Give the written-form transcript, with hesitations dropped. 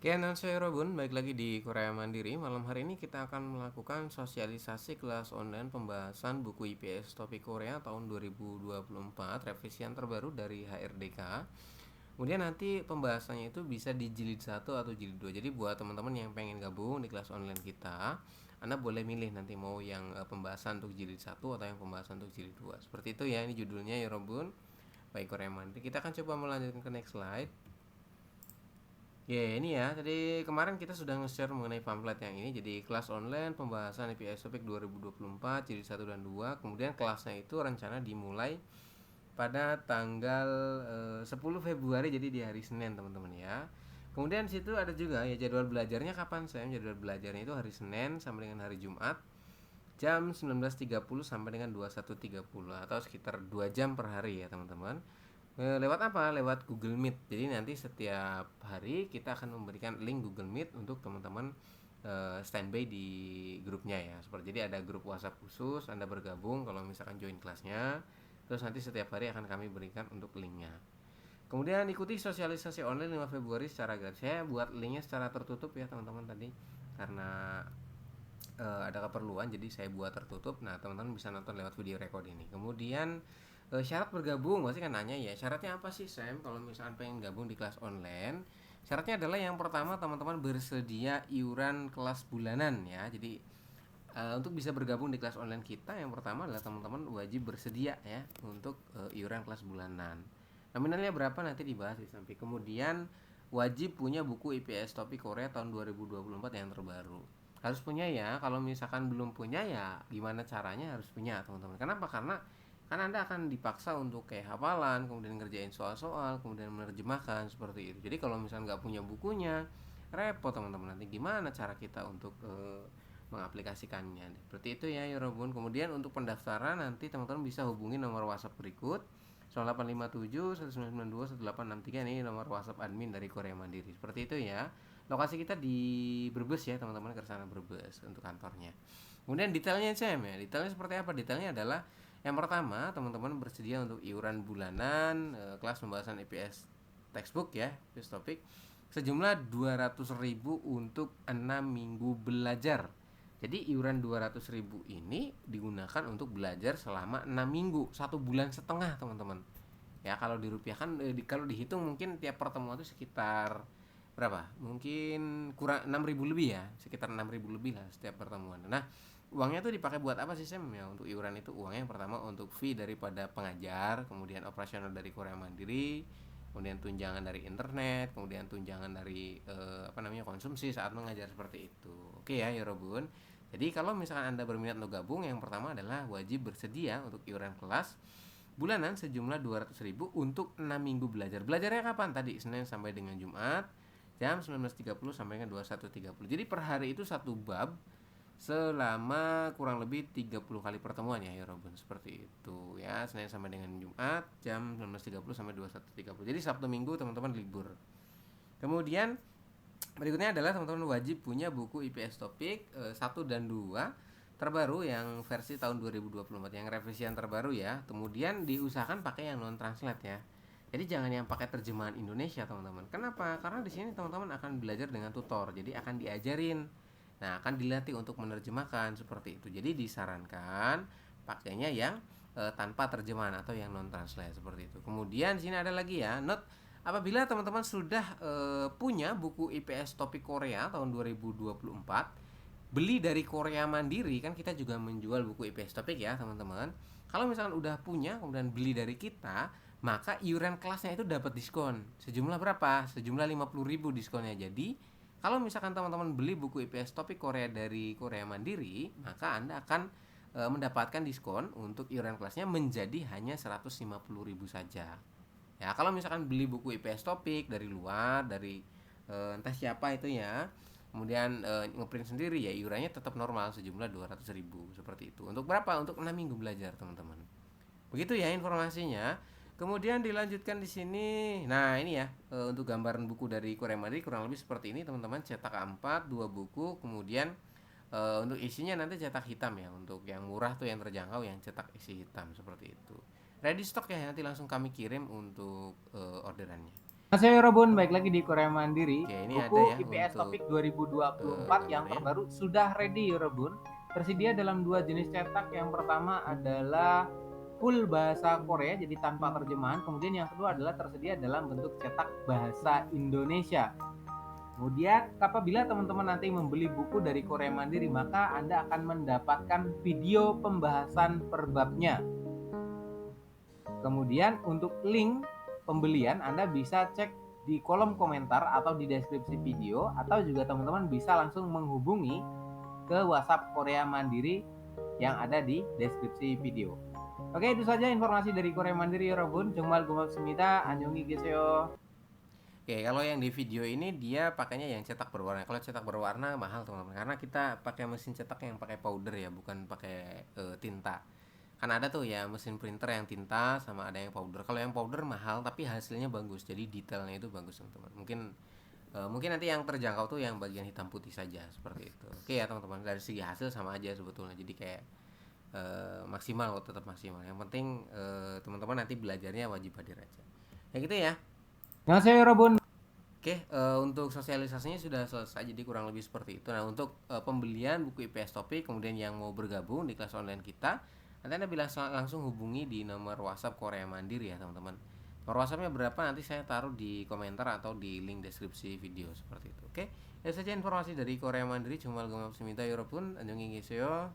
Oke, saya Robun, baik lagi di Korea Mandiri. Malam hari ini kita akan melakukan sosialisasi kelas online pembahasan buku IPS topik Korea tahun 2024, revisian terbaru dari HRDK. Kemudian nanti pembahasannya itu bisa di jilid 1 atau jilid 2. Jadi buat teman-teman yang pengen gabung di kelas online kita, Anda boleh milih nanti mau yang pembahasan untuk jilid 1 atau yang pembahasan untuk jilid 2. Seperti itu ya, ini judulnya ya Robun. Baik Korea Mandiri. Kita akan coba melanjutkan ke next slide. Ya, ini ya. Tadi kemarin kita sudah nge-share mengenai pamflet yang ini. Jadi kelas online pembahasan IPS Topik 2024 jilid 1 dan 2. Kemudian kelasnya itu rencana dimulai pada tanggal 10 Februari, jadi di hari Senin, teman-teman ya. Kemudian di situ ada juga ya jadwal belajarnya kapan, Sam? Jadwal belajarnya itu hari Senin sampai dengan hari Jumat jam 19.30 sampai dengan 21.30 atau sekitar 2 jam per hari ya, teman-teman. Lewat apa? Lewat Google Meet. Jadi nanti setiap hari kita akan memberikan link Google Meet untuk teman-teman standby di grupnya ya. Seperti jadi ada grup WhatsApp khusus, Anda bergabung kalau misalkan join kelasnya. Terus nanti setiap hari akan kami berikan untuk linknya. Kemudian ikuti sosialisasi online 5 Februari secara gratis. Saya buat linknya secara tertutup ya teman-teman tadi karena ada keperluan, jadi saya buat tertutup. Nah, teman-teman bisa nonton lewat video record ini. Kemudian syarat bergabung pasti kan nanya ya, syaratnya apa sih Sam kalau misalkan pengen gabung di kelas online? Syaratnya adalah yang pertama teman-teman bersedia iuran kelas bulanan ya. Jadi untuk bisa bergabung di kelas online kita, yang pertama adalah teman-teman wajib bersedia ya untuk iuran kelas bulanan. Nominalnya berapa nanti dibahas di samping. Kemudian wajib punya buku IPS Topik Korea tahun 2024 yang terbaru. Harus punya ya. Kalau misalkan belum punya ya gimana caranya, harus punya teman-teman. Kenapa? Karena kan Anda akan dipaksa untuk kayak hafalan, kemudian ngerjain soal-soal, kemudian menerjemahkan seperti itu. Jadi kalau misalnya nggak punya bukunya, repot teman-teman. Nanti gimana cara kita untuk mengaplikasikannya. Seperti itu ya Yorobun. Kemudian untuk pendaftaran nanti teman-teman bisa hubungi nomor WhatsApp berikut 0857 1992 1863. Ini nomor WhatsApp admin dari Korea Mandiri. Seperti itu ya. Lokasi kita di Brebes ya teman-teman, ke sana Brebes untuk kantornya. Kemudian detailnya Sam ya. Detailnya seperti apa? Detailnya adalah yang pertama teman-teman bersedia untuk iuran bulanan kelas pembahasan IPS textbook ya, IPS topik sejumlah 200.000 untuk 6 minggu belajar. Jadi iuran 200.000 ini digunakan untuk belajar selama 6 minggu, 1,5 bulan, teman-teman. Ya, kalau dirupiahkan kalau dihitung mungkin tiap pertemuan itu sekitar berapa? Mungkin kurang 6.000 lebih ya, sekitar 6.000 lebih lah setiap pertemuan. Nah, uangnya tuh dipakai buat apa sih Sam? Ya, untuk iuran itu uangnya yang pertama untuk fee daripada pengajar, kemudian operasional dari Korea Mandiri, kemudian tunjangan dari internet, kemudian tunjangan dari konsumsi saat mengajar seperti itu. Oke ya, Yorobun. Jadi kalau misalkan Anda berminat untuk gabung, yang pertama adalah wajib bersedia untuk iuran kelas bulanan sejumlah 200.000 untuk 6 minggu belajar. Belajarnya kapan tadi? Senin sampai dengan Jumat jam 19.30 sampai dengan 21.30. Jadi per hari itu satu bab selama kurang lebih 30 kali pertemuan ya Robin, seperti itu ya. Senin sampai dengan Jumat jam 19.30 sampai 21.30. Jadi Sabtu Minggu teman-teman libur. Kemudian berikutnya adalah teman-teman wajib punya buku IPS topik 1 dan 2 terbaru yang versi tahun 2024, yang revisian terbaru ya. Kemudian diusahakan pakai yang non translate ya. Jadi jangan yang pakai terjemahan Indonesia teman-teman. Kenapa? Karena di sini teman-teman akan belajar dengan tutor. Jadi akan diajarin. Nah, akan dilatih untuk menerjemahkan seperti itu. Jadi disarankan pakainya yang tanpa terjemahan atau yang non translate seperti itu. Kemudian di sini ada lagi ya, note apabila teman-teman sudah punya buku IPS topik Korea tahun 2024, beli dari Korea Mandiri, kan kita juga menjual buku IPS topik ya teman-teman. Kalau misalkan udah punya kemudian beli dari kita, maka iuran kelasnya itu dapat diskon. Sejumlah berapa? Sejumlah 50.000 diskonnya. Jadi kalau misalkan teman-teman beli buku IPS topik Korea dari Korea Mandiri, maka Anda akan mendapatkan diskon untuk iuran kelasnya menjadi hanya 150.000 saja. Ya, kalau misalkan beli buku IPS topik dari luar, dari entah siapa itu ya, kemudian ngeprint sendiri, ya iurannya tetap normal sejumlah 200.000 seperti itu. Untuk berapa? Untuk 6 minggu belajar, teman-teman. Begitu ya informasinya. Kemudian dilanjutkan di sini. Nah, ini ya untuk gambaran buku dari Korea Mandiri kurang lebih seperti ini, teman-teman. Cetak A4, 2 buku, kemudian untuk isinya nanti cetak hitam ya. Untuk yang murah tuh yang terjangkau yang cetak isi hitam seperti itu. Ready stock ya, nanti langsung kami kirim untuk orderannya. Saya Robun, baik lagi di Korea Mandiri. Oke, ini ada ya Buku IPS untuk Topik 2024 yang gambarnya. terbaru sudah ready Robun. Tersedia dalam dua jenis cetak. Yang pertama adalah full bahasa Korea, jadi tanpa terjemahan. Kemudian yang kedua adalah tersedia dalam bentuk cetak bahasa Indonesia. Kemudian apabila teman-teman nanti membeli buku dari Korea Mandiri, maka Anda akan mendapatkan video pembahasan per babnya. Kemudian untuk link pembelian Anda bisa cek di kolom komentar atau di deskripsi video, atau juga teman-teman bisa langsung menghubungi ke WhatsApp Korea Mandiri yang ada di deskripsi video. Oke, itu saja informasi dari Korea Mandiri Robun. Jungmal go맙습니다. 안녕히 계세요. Oke, kalau yang di video ini dia pakainya yang cetak berwarna. Kalau cetak berwarna mahal teman-teman, karena kita pakai mesin cetak yang pakai powder ya, bukan pakai tinta. Kan ada tuh ya mesin printer yang tinta sama ada yang powder. Kalau yang powder mahal tapi hasilnya bagus, jadi detailnya itu bagus teman-teman. Mungkin nanti yang terjangkau tuh yang bagian hitam putih saja seperti itu. Oke ya teman-teman, dari segi hasil sama aja sebetulnya. Jadi kayak maksimal, tetap maksimal. Yang penting teman-teman nanti belajarnya wajib hadir aja. Ya gitu ya. 안녕하세요 Robun. Oke, untuk sosialisasinya sudah selesai, jadi kurang lebih seperti itu. Nah, untuk pembelian buku IPS Topik, kemudian yang mau bergabung di kelas online kita, nanti Anda langsung hubungi di nomor WhatsApp Korea Mandiri ya, teman-teman. Nomor WhatsAppnya berapa nanti saya taruh di komentar atau di link deskripsi video seperti itu. Oke, itu saja informasi dari Korea Mandiri. Cuma seminta Europun, 안녕히 계세요.